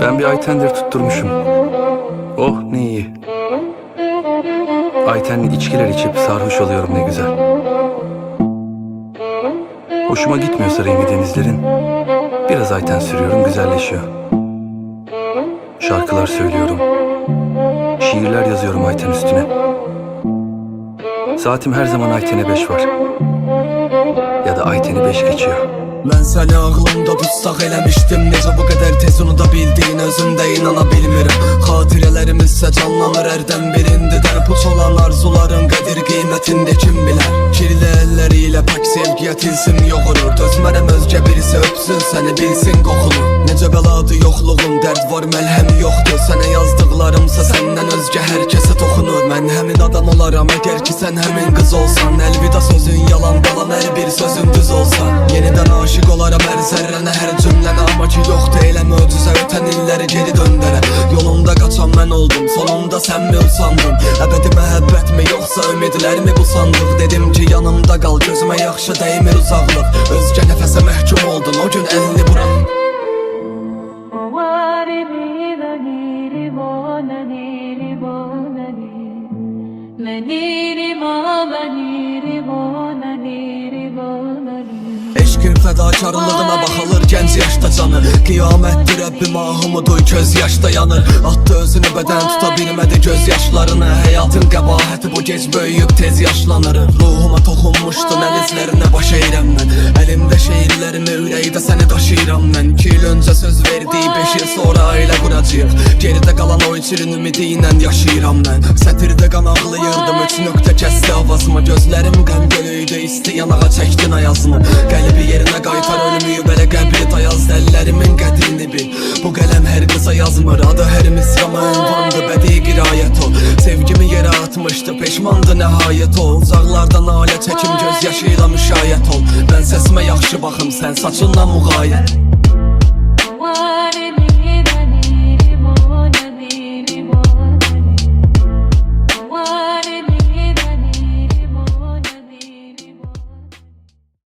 Ben bir Ayten'dir tutturmuşum. Oh ne iyi. Ayten içkiler içip sarhoş oluyorum ne güzel. Hoşuma gitmiyorsa rengi denizlerin, biraz Ayten sürüyorum güzelleşiyor. Şarkılar söylüyorum, şiirler yazıyorum Ayten üstüne. Saatim her zaman Ayten'e 5 var. Ya da Ayten'i 5 geçiyor. Ben seni aklımda tutsak eləmişdim. Necə bu kadar tez onu da bildiğin özümde inana bilmirim. Hatirələrimizsə canlanır ərdən birindi. Dərpuç olan arzuların qədir qiymətində kim bilər. Kirli elleriyle pak sevgiyə tilsim yoğurur. Dözmərəm özgə birisi öpsün səni bilsin qoxunu. Necə bəladı yoxluğum, dərd var məlhəmi yoxdur. Sənə yazdıqlarımsa səndən özgə hər kəsə toxunur. Mən həmin adam olaram əgər ki sən həmin qız olsan. Əlvida sözün yalan qalan hər bir sözün düz olsan. Yenidən aşık olaram hər zərrənə, hər cümlənə. Amma ki yoxdur elə möcüzə ötən illəri geri döndərə. Yolumda qaçan mən oldum, sonunda sən mi usandın? Əbədi məhəbbət mi yoxsa ümidlər mi bu sandıq? Dedim ki yanımda qal, gözümə yaxşı dəymir uzaqlıq. Özgə nəfəsə məhkum oldun o gün əlini buran. Eşqin fədakarlığına baxılır gənc yaşda canı. Qiyamətdir Rəbbim ahımı duy göz yaşda yanır. Atdı özünü bədən tuta bilmədi göz yaşlarını. Həyatın qəbahəti bu gec böyüyüb tez yaşlanır. Ruhuma toxunmuşdu nəl izlərinə baş eyrəm mən. Əlimdə şeirlərimi ürəkdə səni daşıyıram mən. 2 il öncə söz verdiyi 5 il sonra ailə quracaq. Geridə qalan o içirin ümidi ilə yaşayıram mən. Sətirdə qan ağlayırdım 3 nöqtə kəsdi avazımı. Gözlərim qəm gölüydü isti yanağa çəkdin ayazımı. Qəlbi yerinə qaytar ölümüyü belə qəbri dayaz. Əllərimin qədrini bil, bu qələm hər qıza yazmır. Adı hər misrama ünvandı, bədii qirayət o. Sevgimi yerə atmışdı, peşmandı nəhayət o. Uzaqlardan alə çəkim göz yaşıyla müşayət ol. Mən səsimə yaxşı baxım, sən saçınla müğayət.